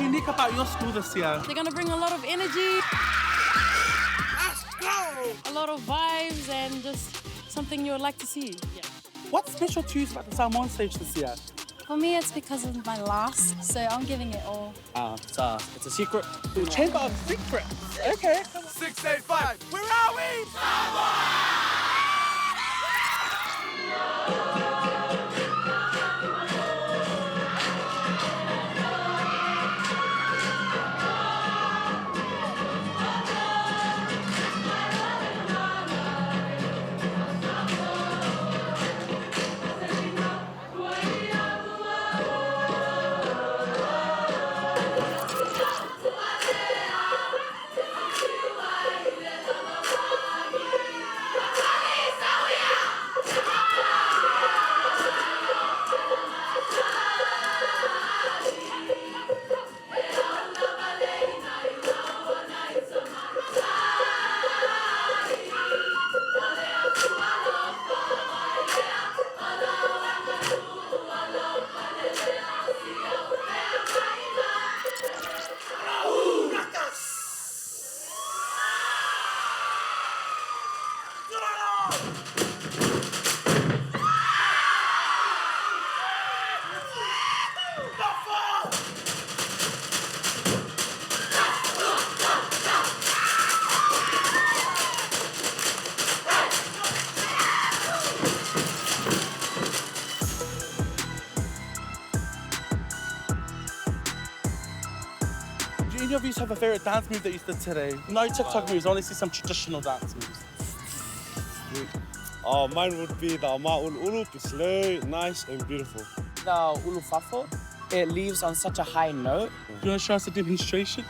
unique about your school this year? They're gonna bring a lot of energy. Let's go! A lot of vibes and just something you would like to see. Yeah. What's special to you about the Samoan stage this year? For me, it's because of my last, so I'm giving it all. It's a secret. Chamber of Secrets. Okay. 685, where are we? Do any of you have a favourite dance move that you did today? No TikTok moves, I want to see some traditional dance moves. Oh, mine would be the Ma'ul Ulup. It's slow, nice and beautiful. The ulufafo, it leaves on such a high note. Do you want to show us a demonstration?